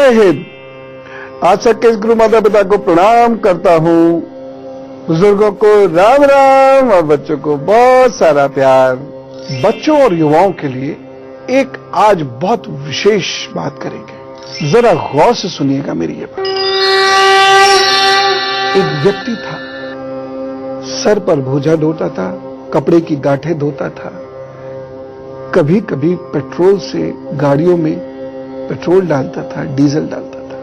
जय हिंद। आज तक के इस गुरु माता पिता को प्रणाम करता हूं, बुजुर्गों को राम राम और बच्चों को बहुत सारा प्यार। बच्चों और युवाओं के लिए एक आज बहुत विशेष बात करेंगे, जरा गौर से सुनिएगा मेरी ये बात। एक व्यक्ति था, सर पर बोझा ढोता था, कपड़े की गांठें धोता था, कभी कभी पेट्रोल से गाड़ियों में पेट्रोल डालता था, डीजल डालता था।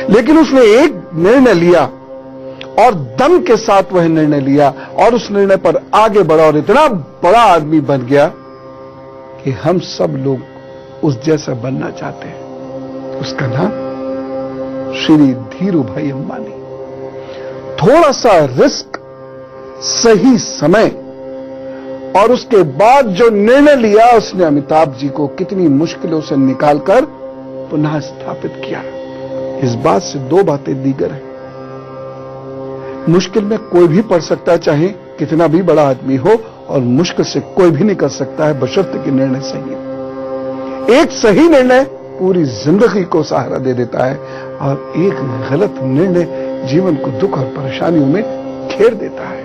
लेकिन उसने एक निर्णय लिया और दम के साथ वह निर्णय लिया और उस निर्णय पर आगे बढ़ा और इतना बड़ा आदमी बन गया कि हम सब लोग उस जैसा बनना चाहते हैं। उसका नाम श्री धीरू भाई अंबानी। थोड़ा सा रिस्क, सही समय और उसके बाद जो निर्णय लिया उसने अमिताभ जी को कितनी मुश्किलों से निकालकर पुनः स्थापित किया। इस बात से दो बातें दीगर हैं। मुश्किल में कोई भी पड़ सकता है, चाहे कितना भी बड़ा आदमी हो, और मुश्किल से कोई भी नहीं कर सकता है, बशर्ते कि निर्णय सही हो। एक सही निर्णय पूरी जिंदगी को सहारा दे देता है और एक गलत निर्णय जीवन को दुख और परेशानियों में घेर देता है।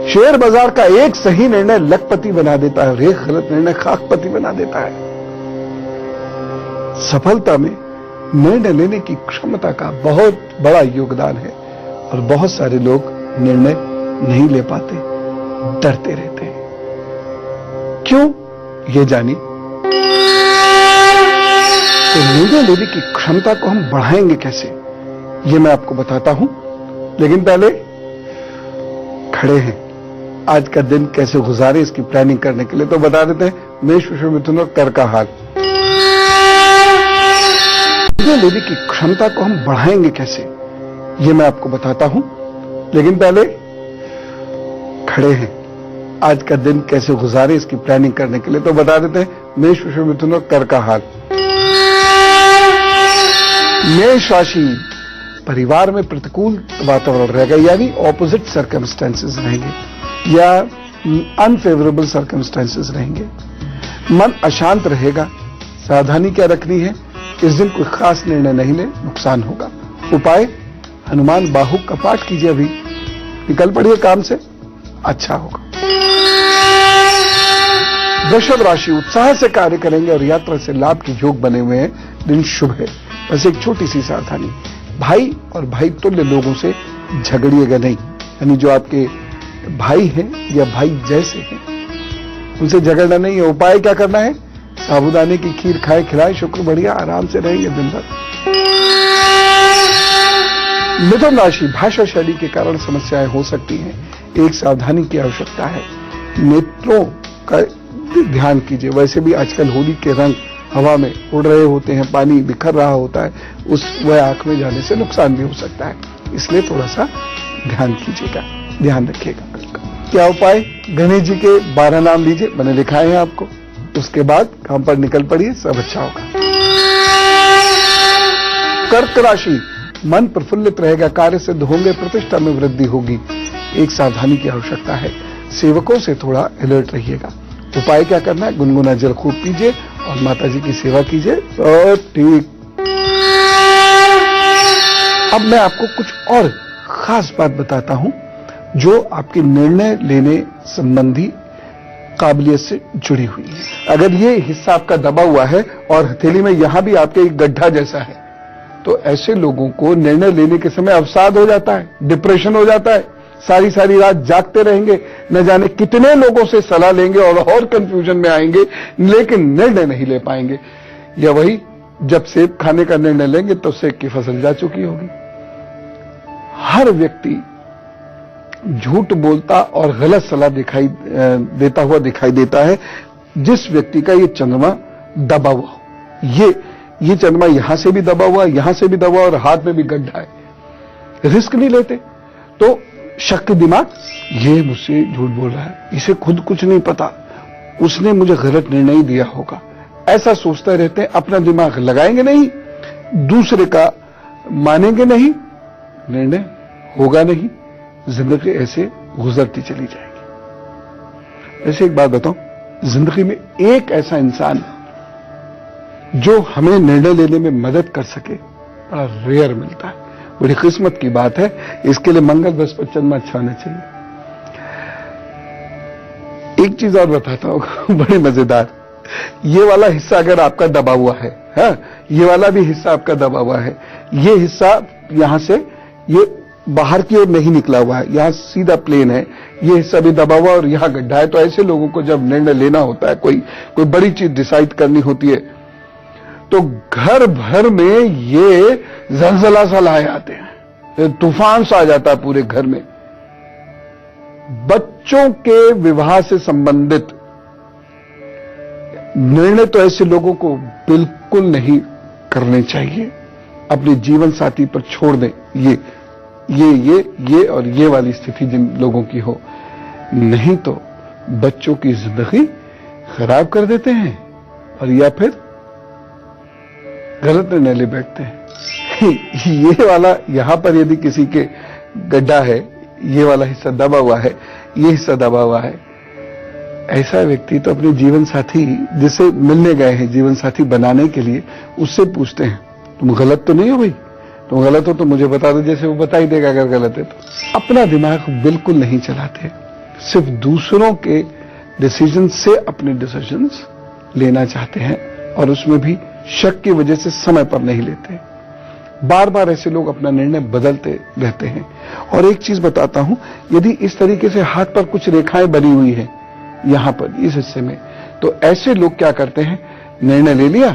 शेयर बाजार का एक सही निर्णय लखपति बना देता है और एक गलत निर्णय खाकपति बना देता है। सफलता में निर्णय लेने की क्षमता का बहुत बड़ा योगदान है और बहुत सारे लोग निर्णय नहीं ले पाते, डरते रहते हैं। क्यों, ये जानिए। तो निर्णय लेने की क्षमता को हम बढ़ाएंगे कैसे, ये मैं आपको बताता हूं। लेकिन पहले खड़े हैं, आज का दिन कैसे गुजारे इसकी प्लानिंग करने के लिए तो बता देते हैं। मेष, वृष, मिथुन और कर्क का हाल। निर्णय लेने की क्षमता को हम बढ़ाएंगे कैसे, ये मैं आपको बताता हूं। लेकिन पहले खड़े हैं, आज का दिन कैसे गुजारे इसकी प्लानिंग करने के लिए तो बता देते हैं। मेष, वृष, मिथुन और कर्क का हाल। मेष राशि, परिवार में प्रतिकूल वातावरण रहेगा, यानी ऑपोजिट सर्कमस्टेंसेस रहेंगे या अनफेवरेबल सर्कमस्टेंसेस रहेंगे। मन अशांत रहेगा। सावधानी क्या रखनी है, इस दिन कोई खास निर्णय नहीं ले, नुकसान होगा। उपाय, हनुमान बाहु का पाठ कीजिए, अभी निकल पड़िए काम से, अच्छा होगा। वृषभ राशि, उत्साह से कार्य करेंगे और यात्रा से लाभ के योग बने हुए हैं, दिन शुभ है। बस एक छोटी सी सावधानी, भाई और भाई तुल्य लोगों से झगड़िएगा नहीं, यानी जो आपके भाई हैं या भाई जैसे हैं उनसे झगड़ना नहीं है। उपाय क्या करना है, साबूदाने की खीर खाए खिलाए, शुक्र बढ़िया, आराम से रहेंगे दिन भर। मिथुन राशि, भाषा शैली के कारण समस्याएं हो सकती हैं, एक सावधानी की आवश्यकता है। नेत्रों का ध्यान कीजिए, वैसे भी आजकल होली के रंग हवा में उड़ रहे होते हैं, पानी बिखर रहा होता है, वह आंख में जाने से नुकसान भी हो सकता है, इसलिए थोड़ा सा ध्यान कीजिएगा, ध्यान रखिएगा। क्या उपाय, गणेश जी के 12 नाम लीजिए, मैंने लिखाए हैं आपको, उसके बाद काम पर निकल पड़िए, सब अच्छा होगा। कर्क राशि, मन प्रफुल्लित रहेगा, कार्य सिद्ध होंगे, प्रतिष्ठा में वृद्धि होगी, एक सावधानी की आवश्यकता है। सेवकों से थोड़ा अलर्ट रहिएगा। उपाय क्या करना है, गुनगुना जल खूब पीजिए और माता जी की सेवा कीजिए, सब ठीक। अब मैं आपको कुछ और खास बात बताता हूं जो आपके निर्णय लेने संबंधी काबिलियत से जुड़ी हुई है। अगर ये हिस्सा आपका दबा हुआ है और हथेली में यहां भी आपके एक गड्ढा जैसा है, तो ऐसे लोगों को निर्णय लेने के समय अवसाद हो जाता है, डिप्रेशन हो जाता है, सारी सारी रात जागते रहेंगे, न जाने कितने लोगों से सलाह लेंगे और कंफ्यूजन में आएंगे, लेकिन निर्णय नहीं ले पाएंगे। या वही, जब सेब खाने का निर्णय लेंगे तो सेब की फसल जा चुकी होगी। हर व्यक्ति झूठ बोलता और गलत सलाह देता हुआ दिखाई देता है जिस व्यक्ति का ये चंद्रमा दबा हुआ हो। ये चंद्रमा यहां से भी दबा हुआ, यहां से भी दबा और हाथ में भी गड्ढा है। रिस्क नहीं लेते तो शक दिमाग, ये मुझसे झूठ बोल रहा है, इसे खुद कुछ नहीं पता, उसने मुझे गलत निर्णय दिया होगा, ऐसा सोचते रहते हैं। अपना दिमाग लगाएंगे नहीं, दूसरे का मानेंगे नहीं, निर्णय होगा नहीं, जिंदगी ऐसे गुजरती चली जाएगी। ऐसे एक बात बताऊं, जिंदगी में एक ऐसा इंसान जो हमें निर्णय लेने में मदद कर सके बड़ा रेयर मिलता है। बड़ी किस्मत की बात है। इसके लिए मंगल बृहस्पति चंद्रमा अच्छा होना चाहिए। एक चीज और बताता हूं बड़े मजेदार। ये वाला हिस्सा अगर आपका दबा हुआ है, हाँ, ये वाला भी हिस्सा आपका दबा हुआ है, ये हिस्सा यहां से ये बाहर की ओर नहीं निकला हुआ है, यहां सीधा प्लेन है, ये हिस्सा भी दबा हुआ और यहां गड्ढा है। तो ऐसे लोगों को जब निर्णय लेना होता है, कोई बड़ी चीज डिसाइड करनी होती है, तो घर भर में ये जलजला सा लाए आते हैं, तूफान सा आ जाता है पूरे घर में। बच्चों के विवाह से संबंधित निर्णय तो ऐसे लोगों को बिल्कुल नहीं करने चाहिए। अपने जीवन साथी पर छोड़ दें। ये और ये वाली स्थिति जिन लोगों की हो, नहीं तो बच्चों की जिंदगी खराब कर देते हैं और या फिर गलत निर्णय ले बैठते हैं। ये वाला यहां पर यदि किसी के गड्ढा है, ये वाला हिस्सा दबा हुआ है, ये हिस्सा दबा हुआ है, ऐसा व्यक्ति तो अपने जीवन साथी जिसे मिलने गए हैं, जीवन साथी बनाने के लिए, उससे पूछते हैं तुम गलत तो नहीं हो भाई? तुम गलत हो तो मुझे बता दो, जैसे वो बता ही देगा अगर गलत है तो। अपना दिमाग बिल्कुल नहीं चलाते, सिर्फ दूसरों के डिसीजन से अपने डिसीजंस लेना चाहते हैं और उसमें भी शक की वजह से समय पर नहीं लेते। बार बार ऐसे लोग अपना निर्णय बदलते रहते हैं। और एक चीज बताता हूं, यदि इस तरीके से हाथ पर कुछ रेखाएं बनी हुई हैं यहां पर इस हिस्से में, तो ऐसे लोग क्या करते हैं, निर्णय ले लिया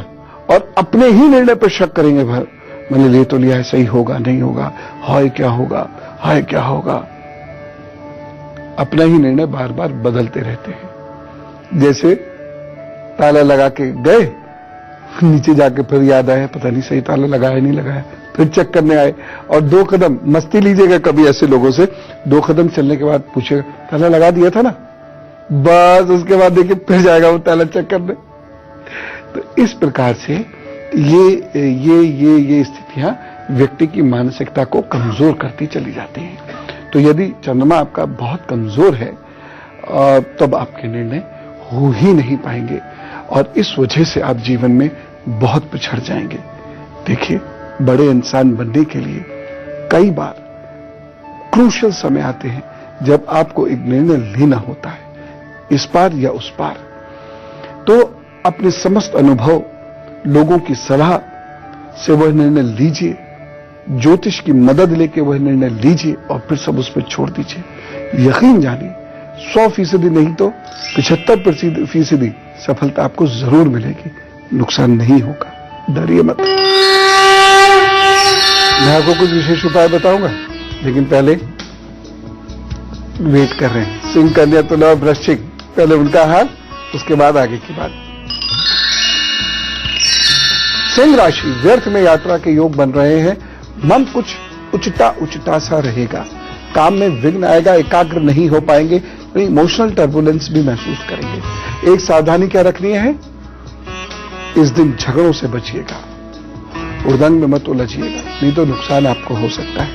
और अपने ही निर्णय पर शक करेंगे। मैंने ले तो लिया है, सही होगा नहीं होगा, हाय क्या होगा, हाय क्या होगा। अपना ही निर्णय बार बार बदलते रहते हैं। जैसे ताला लगा के गए, नीचे जाके फिर याद आया पता नहीं सही ताला लगाया नहीं लगाया, फिर चेक करने आए और 2 कदम मस्ती लीजिएगा कभी ऐसे लोगों से, 2 कदम चलने के बाद पूछेगा ताला लगा दिया था ना, बस उसके बाद देखिए फिर जाएगा वो ताला चेक करने। तो इस प्रकार से ये स्थितियां व्यक्ति की मानसिकता को कमजोर करती चली जाती हैं। तो यदि चंद्रमा आपका बहुत कमजोर है तब आपके निर्णय हो ही नहीं पाएंगे और इस वजह से आप जीवन में बहुत पिछड़ जाएंगे। देखिए, बड़े इंसान बनने के लिए कई बार क्रूशियल समय आते हैं जब आपको एक निर्णय लेना होता है, इस पार या उस पार। तो अपने समस्त अनुभव, लोगों की सलाह से वह निर्णय लीजिए, ज्योतिष की मदद लेके वह निर्णय लीजिए और फिर सब उस पर छोड़ दीजिए। यकीन जानिए 100% नहीं तो 75% सफलता आपको जरूर मिलेगी, नुकसान नहीं होगा। डरिए मत। मैं आपको कुछ विशेष उपाय बताऊंगा, लेकिन पहले वेट कर रहे हैं। सिंह, कन्या, तुला और वृश्चिक, पहले उनका हाल, उसके बाद आगे की बात। सिंह राशि, व्यर्थ में यात्रा के योग बन रहे हैं। मन कुछ उचटा सा रहेगा, काम में विघ्न आएगा, एकाग्र नहीं हो पाएंगे, इमोशनल टर्बुलेंस भी महसूस करेंगे। एक सावधानी क्या रखनी है, इस दिन झगड़ों से बचिएगा, उड़दंग में मत उलझिएगा, नहीं तो नुकसान आपको हो सकता है।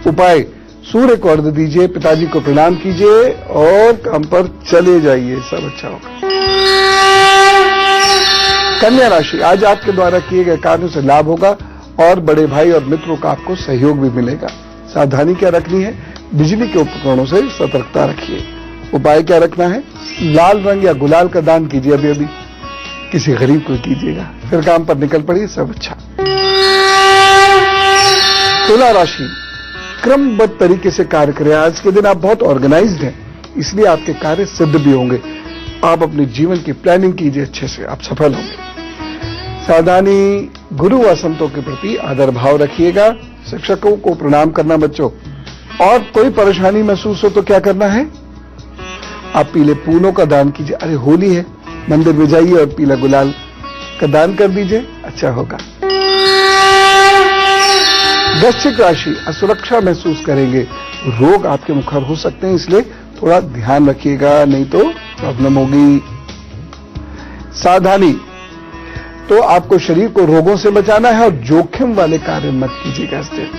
उपाय, सूर्य को अर्घ्य दीजिए, पिताजी को प्रणाम कीजिए और काम पर चले जाइए, सब अच्छा होगा। कन्या राशि, आज आपके द्वारा किए गए कार्यों से लाभ होगा और बड़े भाई और मित्रों का आपको सहयोग भी मिलेगा। सावधानी क्या रखनी है, बिजली के उपकरणों से सतर्कता रखिए। उपाय क्या रखना है, लाल रंग या गुलाल का दान कीजिए, अभी किसी गरीब को कीजिएगा, फिर काम पर निकल पड़िए, सब अच्छा। तुला राशि, क्रमबद्ध तरीके से कार्य करें। आज के दिन आप बहुत ऑर्गेनाइज्ड हैं, इसलिए आपके कार्य सिद्ध भी होंगे। आप अपने जीवन की प्लानिंग कीजिए, अच्छे से आप सफल होंगे। सावधानी, गुरु व संतों के प्रति आदर भाव रखिएगा। शिक्षकों को प्रणाम करना बच्चों। और कोई परेशानी महसूस हो तो क्या करना है, आप पीले फूलों का दान कीजिए। अरे होली है, मंदिर में जाइए और पीला गुलाल का दान कर दीजिए, अच्छा होगा। वृश्चिक राशि, असुरक्षा महसूस करेंगे, रोग आपके मुखर हो सकते हैं, इसलिए थोड़ा ध्यान रखिएगा, नहीं तो प्रॉब्लम होगी। सावधानी, तो आपको शरीर को रोगों से बचाना है और जोखिम वाले कार्य मत कीजिएगा इस दिन।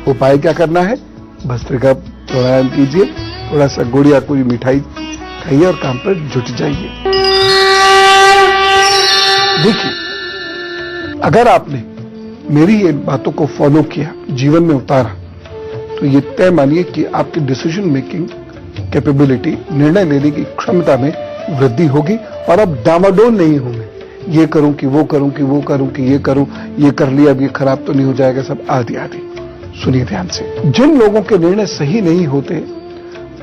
उपाय क्या करना है, भस्त्रिका प्राणायाम कीजिए, थोड़ा सा गुड़ या कोई मिठाई खाइए और काम पर जुट जाइए। देखिए, अगर आपने मेरी इन बातों को फॉलो किया, जीवन में उतारा, तो ये तय मानिए कि आपकी डिसीजन मेकिंग कैपेबिलिटी, निर्णय लेने की क्षमता में वृद्धि होगी और अब डामाडोल नहीं होंगे, ये करूं कि वो करूं कि वो करूं कि ये करूं, ये कर लिया अब ये खराब तो नहीं हो जाएगा, सब आदि आदि। सुनिए ध्यान से, जिन लोगों के निर्णय सही नहीं होते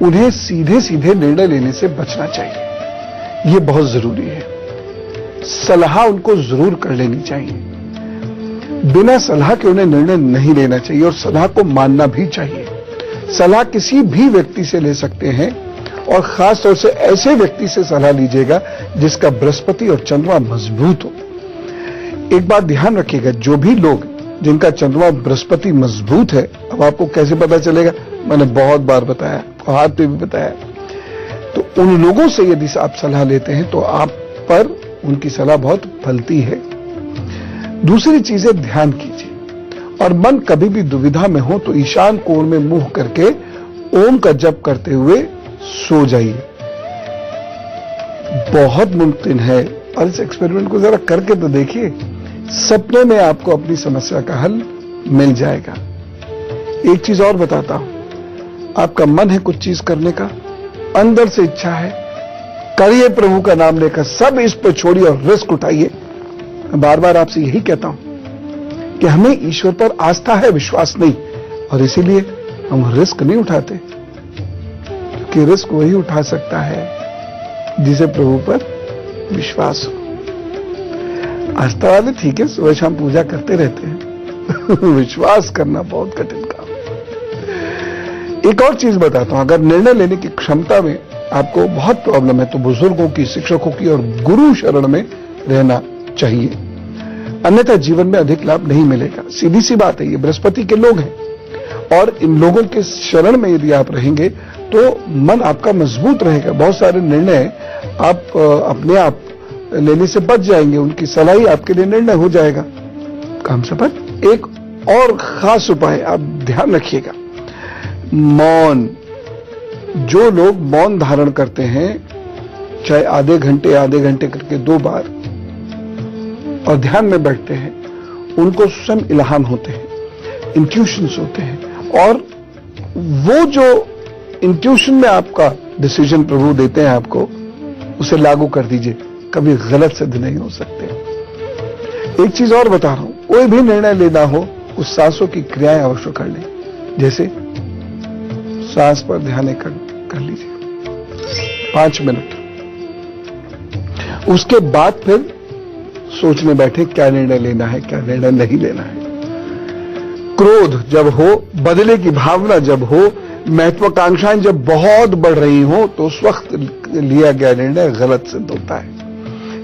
उन्हें सीधे सीधे निर्णय लेने से बचना चाहिए, ये बहुत जरूरी है। सलाह उनको जरूर कर लेनी चाहिए, बिना सलाह के उन्हें निर्णय नहीं लेना चाहिए और सलाह को मानना भी चाहिए। सलाह किसी भी व्यक्ति से ले सकते हैं और खास तौर से ऐसे व्यक्ति से सलाह लीजिएगा जिसका बृहस्पति और चंद्रमा मजबूत हो। एक बात ध्यान रखिएगा, जो भी लोग जिनका चंद्रमा बृहस्पति मजबूत है, अब आपको कैसे पता चलेगा, मैंने बहुत बार बताया, हाथ पे भी बताया, तो उन लोगों से यदि आप सलाह लेते हैं तो आप पर उनकी सलाह बहुत फलती है। दूसरी चीजें ध्यान कीजिए और मन कभी भी दुविधा में हो तो ईशान कोण में मुंह करके ओम का जप करते हुए सो जाइए। बहुत मुमकिन है, और इस एक्सपेरिमेंट को जरा करके तो देखिए, सपने में आपको अपनी समस्या का हल मिल जाएगा। एक चीज और बताता हूं, आपका मन है कुछ चीज करने का, अंदर से इच्छा है, करिए प्रभु का नाम लेकर, सब इस पर छोड़िए और रिस्क उठाइए। मैं बार बार आपसे यही कहता हूं कि हमें ईश्वर पर आस्था है, विश्वास नहीं, और इसीलिए हम रिस्क नहीं उठाते, क्योंकि रिस्क वही उठा सकता है जिसे प्रभु पर विश्वास हो। आस्था वाले ठीक है, सुबह शाम पूजा करते रहते हैं विश्वास करना बहुत कठिन काम है। एक और चीज बताता हूं, अगर निर्णय लेने की क्षमता में आपको बहुत प्रॉब्लम है तो बुजुर्गों की, शिक्षकों की और गुरु शरण में रहना चाहिए, अन्यथा जीवन में अधिक लाभ नहीं मिलेगा। सीधी सी बात है, ये बृहस्पति के लोग हैं और इन लोगों के शरण में यदि आप रहेंगे तो मन आपका मजबूत रहेगा, बहुत सारे निर्णय आप अपने आप लेने से बच जाएंगे, उनकी सलाह ही आपके लिए निर्णय हो जाएगा। काम सफल। एक और खास उपाय आप ध्यान रखिएगा, मौन। जो लोग मौन धारण करते हैं, चाहे आधे घंटे करके 2 बार, और ध्यान में बैठते हैं, उनको स्वयं इल्हाम होते हैं, इंट्यूशंस होते हैं, और वो जो इंट्यूशन में आपका डिसीजन प्रभु देते हैं आपको, उसे लागू कर दीजिए, कभी गलत सिद्ध नहीं हो सकते। एक चीज और बता रहा हूं, कोई भी निर्णय लेना हो, उस सांसों की क्रियाएं अवश्य कर लें, जैसे सांस पर ध्यान कर लीजिए 5 मिनट, उसके बाद फिर सोचने बैठे क्या निर्णय लेना है, क्या निर्णय नहीं लेना है। क्रोध जब हो, बदले की भावना जब हो, महत्वाकांक्षाएं जब बहुत बढ़ रही हो, तो उस वक्त लिया गया निर्णय गलत सिद्ध होता है।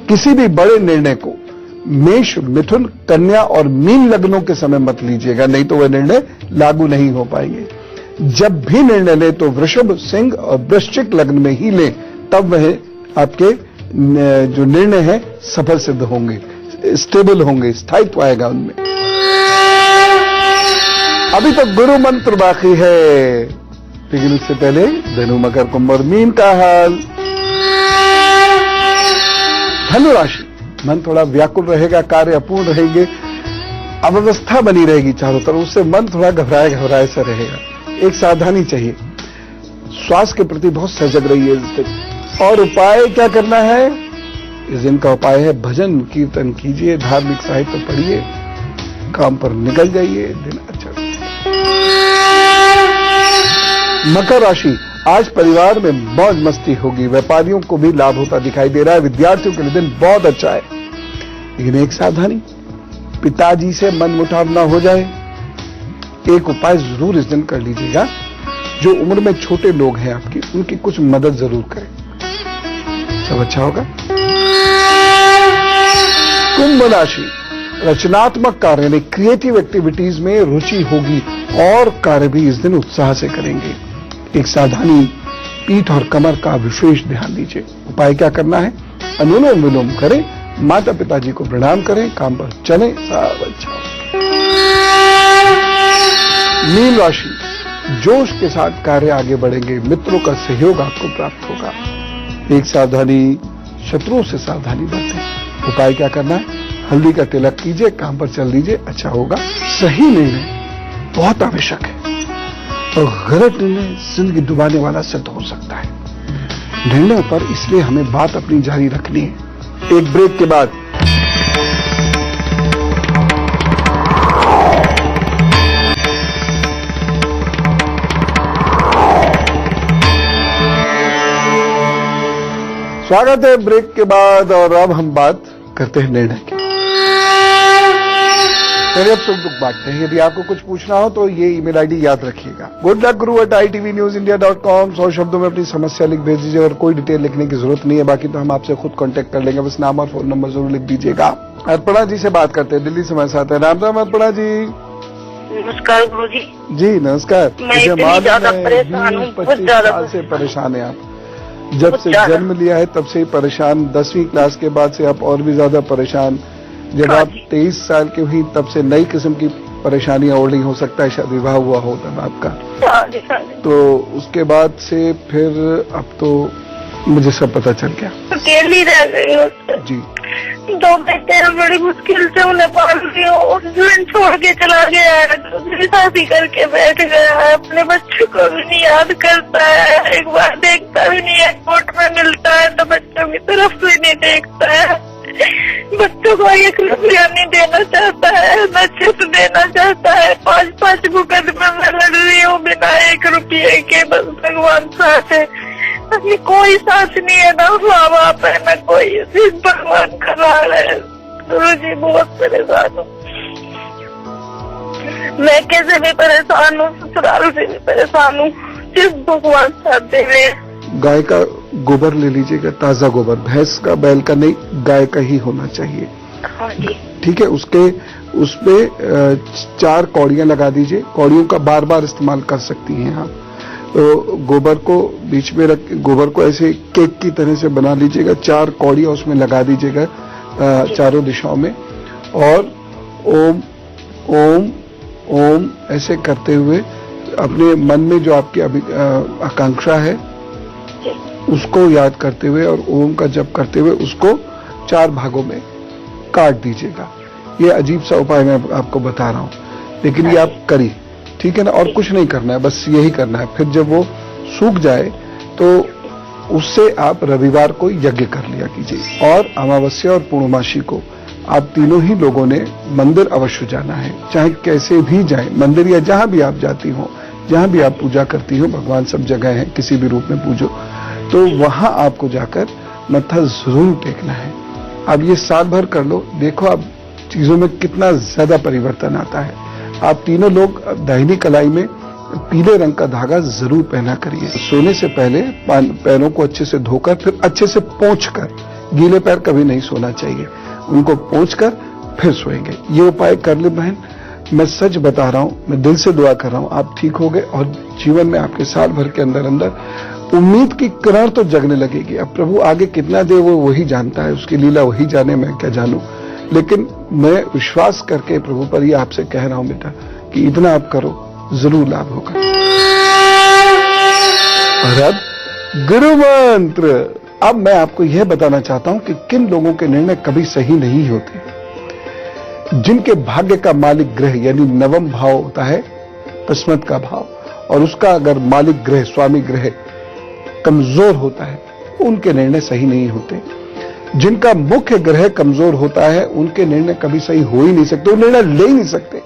किसी भी बड़े निर्णय को मेष, मिथुन, कन्या और मीन लग्नों के समय मत लीजिएगा, नहीं तो वह निर्णय लागू नहीं हो पाएंगे। जब भी निर्णय ले तो वृषभ, सिंह और वृश्चिक लग्न में ही ले, तब वह आपके जो निर्णय है सफल सिद्ध होंगे, स्टेबल होंगे, स्थायित्व आएगा उनमें। अभी तक गुरु मंत्र बाकी है, लेकिन उससे पहले धनु, मकर, कुंभ और मीन का हाल। धनु राशि, मन थोड़ा व्याकुल रहेगा, कार्य अपूर्ण रहेंगे, अव्यवस्था बनी रहेगी चारों तरफ, उससे मन थोड़ा घबराए सा रहेगा। एक सावधानी चाहिए, स्वास्थ्य के प्रति बहुत सजग रहिए इस दिन। और उपाय क्या करना है इस दिन का? उपाय है भजन कीर्तन कीजिए, धार्मिक साहित्य पढ़िए, काम पर निकल जाइए, दिन अच्छा। मकर राशि, आज परिवार में मौज मस्ती होगी, व्यापारियों को भी लाभ होता दिखाई दे रहा है, विद्यार्थियों के लिए दिन बहुत अच्छा है। लेकिन एक सावधानी, पिताजी से मनमुटाव ना हो जाए। एक उपाय जरूर इस दिन कर लीजिएगा, जो उम्र में छोटे लोग हैं आपकी, उनकी कुछ मदद जरूर करें, सब अच्छा होगा। कुंभ राशि, रचनात्मक कार्य यानी क्रिएटिव एक्टिविटीज में रुचि होगी और कार्य भी इस दिन उत्साह से करेंगे। एक सावधानी, पीठ और कमर का विशेष ध्यान दीजिए। उपाय क्या करना है? अनुलोम विलोम करें, माता पिताजी को प्रणाम करें, काम पर चलें, सब अच्छा हो। मीन राशि, जोश के साथ कार्य आगे बढ़ेंगे, मित्रों का सहयोग आपको प्राप्त होगा। एक सावधानी, शत्रुओं से सावधानी बरतें। उपाय क्या करना है? हल्दी का तिलक कीजिए, काम पर चल दीजिए, अच्छा होगा। सही निर्णय बहुत आवश्यक है और गलत निर्णय जिंदगी डुबाने वाला सिद्ध हो सकता है। निर्णय पर इसलिए हमें बात अपनी जारी रखनी है। एक ब्रेक के बाद स्वागत है ब्रेक के बाद और अब हम बात करते हैं निर्णय की। चलिए अब सुख दुख बांटते हैं। यदि आपको कुछ पूछना हो तो ये ईमेल आईडी याद रखिएगा, goodluckguru@itvnewsindia.com। 100 शब्दों में अपनी समस्या लिख भेज दीजिए और कोई डिटेल लिखने की जरूरत नहीं है, बाकी तो हम आपसे खुद कांटेक्ट कर लेंगे, बस नाम और फोन नंबर जरूर लिख दीजिएगा। अर्पणा जी से बात करते हैं, दिल्ली से हमारे साथ है। राम राम अर्पणा जी। नमस्कार गुरु जी। जी नमस्कार। मैं इतनी ज्यादा परेशान हूँ, बहुत 25 ज्यादा साल से परेशान है आप। जब से जन्म लिया है तब से ही परेशान, 10वीं क्लास के बाद से आप और भी ज्यादा परेशान। जब आप 23 साल की हुई तब से नई किस्म की परेशानियां ओढ़ रही, हो सकता है शायद विवाह हुआ हो तब आपका। तो उसके बाद से फिर अब तो मुझे सब पता चल गया। अकेली रह गई हूँ जी। 2 बेटे बड़ी मुश्किल से उन्हें पाल रही हूँ। हस्बैंड छोड़ के चला गया है, दूसरी शादी करके बैठ गया है, अपने बच्चों को भी नहीं याद करता है, एक बार देखता भी नहीं है। कोर्ट में मिलता है तो बच्चों की तरफ भी नहीं देखता है, बच्चों को 1 रुपया नहीं देना चाहता है, न चिट देना चाहता है। 5-5 मुकदमे में लड़ रही हूँ बिना 1 रुपये के, बस भगवान साथ है, अभी कोई साथ नहीं है, ना माँ बाप है ना कोई, सिर्फ भगवान का लाड़ है। गुरु जी बहुत परेशान हूँ, मैं कैसे भी परेशान हूँ, ससुराल से भी परेशान हूँ, सिर्फ भगवान साथ दे रहे हैं। गाय का गोबर ले लीजिएगा, ताजा गोबर, भैंस का बैल का नहीं, गाय का ही होना चाहिए। हाँ जी। ठीक है, उसपे 4 कौड़ियां लगा दीजिए। कौड़ियों का बार बार इस्तेमाल कर सकती हैं आप। तो गोबर को बीच में रख, गोबर को ऐसे केक की तरह से बना लीजिएगा, 4 कौड़ियां उसमें लगा दीजिएगा चारों दिशाओं में, और ओम ओम ओम ऐसे करते हुए अपने मन में जो आपकी आकांक्षा है उसको याद करते हुए और ओम का जप करते हुए उसको 4 भागों में काट दीजिएगा। ये अजीब सा उपाय मैं आपको बता रहा हूं, लेकिन ये आप करिए, ठीक है ना। और कुछ नहीं करना है, बस यही करना है। फिर जब वो सूख जाए तो उससे आप रविवार को यज्ञ कर लिया कीजिए, और अमावस्या और पूर्णमासी को आप तीनों ही लोगों ने मंदिर अवश्य जाना है, चाहे कैसे भी जाए, मंदिर या जहां भी आप जाती हो, जहां भी आप पूजा करती हो, भगवान सब जगह है, किसी भी रूप में पूजो, तो वहां आपको जाकर मत्था जरूर टेकना है। अब ये साल भर कर लो, देखो आप चीजों में कितना ज्यादा परिवर्तन आता है। आप तीनों लोग दाहिनी कलाई में पीले रंग का धागा जरूर पहना करिए। सोने से पहले पैरों को अच्छे से धोकर फिर अच्छे से पोंछकर, गीले पैर कभी नहीं सोना चाहिए, उनको पोंछकर फिर सोएंगे। ये उपाय कर ले बहन, मैं सच बता रहा हूं, मैं दिल से दुआ कर रहा हूं, आप ठीक हो गए और जीवन में आपके साल भर के अंदर अंदर उम्मीद की किरण तो जगने लगेगी। अब प्रभु आगे कितना दे वो वही जानता है, उसकी लीला वही जाने, मैं क्या जानूं, लेकिन मैं विश्वास करके प्रभु पर ये आपसे कह रहा हूं बेटा कि इतना आप करो, जरूर लाभ होगा। और अब गुरु मंत्र। अब मैं आपको यह बताना चाहता हूं कि किन लोगों के निर्णय कभी सही नहीं होते। जिनके भाग्य का मालिक ग्रह यानी नवम भाव होता है किस्मत का भाव, और उसका अगर मालिक ग्रह, स्वामी ग्रह कमजोर होता है, उनके निर्णय सही नहीं होते। जिनका मुख्य ग्रह कमजोर होता है उनके निर्णय कभी सही हो ही नहीं सकते, वो निर्णय ले ही नहीं सकते।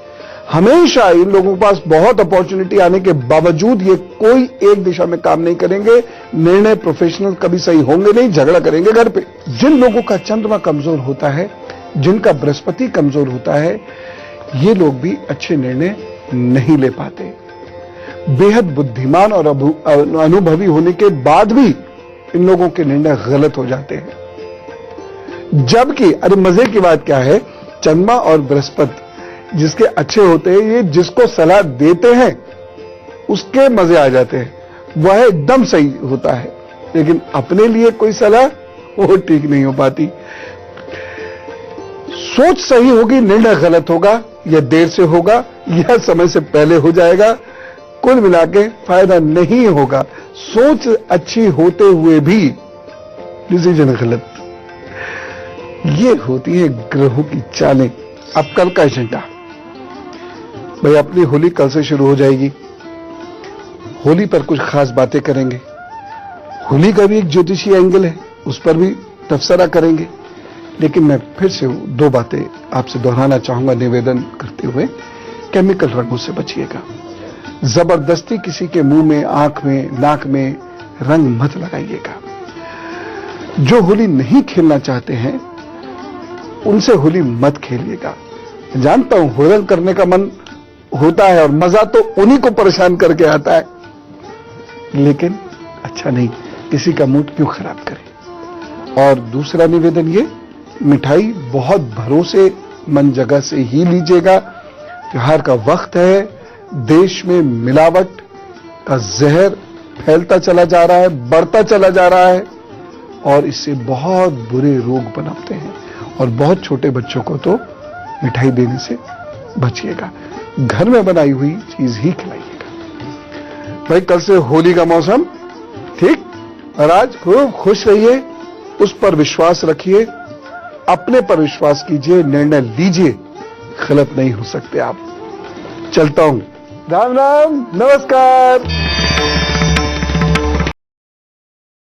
हमेशा इन लोगों के पास बहुत अपॉर्चुनिटी आने के बावजूद ये कोई एक दिशा में काम नहीं करेंगे, निर्णय प्रोफेशनल कभी सही होंगे नहीं, झगड़ा करेंगे घर पे। जिन लोगों का चंद्रमा कमजोर होता है, जिनका बृहस्पति कमजोर होता है, ये लोग भी अच्छे निर्णय नहीं ले पाते। बेहद बुद्धिमान और अनुभवी होने के बाद भी इन लोगों के निर्णय गलत हो जाते हैं। जबकि अरे मजे की बात क्या है, चंद्रमा और बृहस्पति जिसके अच्छे होते हैं, ये जिसको सलाह देते हैं उसके मजे आ जाते हैं, वह एकदम सही होता है, लेकिन अपने लिए कोई सलाह वो ठीक नहीं हो पाती। सोच सही होगी, निर्णय गलत होगा, या देर से होगा या समय से पहले हो जाएगा, कुल मिला के फायदा नहीं होगा। सोच अच्छी होते हुए भी डिसीजन गलत। ये होती है ग्रहों की चालें। अब कल का एजेंडा भाई, अपनी होली कल से शुरू हो जाएगी। होली पर कुछ खास बातें करेंगे। होली का भी एक ज्योतिषीय एंगल है, उस पर भी तबसरा करेंगे। लेकिन मैं फिर से दो बातें आपसे दोहराना चाहूंगा निवेदन करते हुए। केमिकल रंगों से बचिएगा। जबरदस्ती किसी के मुंह में, आंख में, नाक में रंग मत लगाइएगा। जो होली नहीं खेलना चाहते हैं उनसे होली मत खेलिएगा। जानता हूं होली करने का मन होता है और मजा तो उन्हीं को परेशान करके आता है, लेकिन अच्छा नहीं, किसी का मूड क्यों खराब करें। और दूसरा निवेदन ये, मिठाई बहुत भरोसेमंद जगह से ही लीजिएगा। त्योहार का वक्त है, देश में मिलावट का जहर फैलता चला जा रहा है, बढ़ता चला जा रहा है और इससे बहुत बुरे रोग पनपते हैं। और बहुत छोटे बच्चों को तो मिठाई देने से बचिएगा। घर में बनाई हुई चीज ही खिलाइएगा। भाई कल से होली का मौसम, ठीक। और आज खूब खुश रहिए, उस पर विश्वास रखिए, अपने पर विश्वास कीजिए, निर्णय लीजिए, गलत नहीं हो सकते आप। चलता हूं, राम राम, नमस्कार।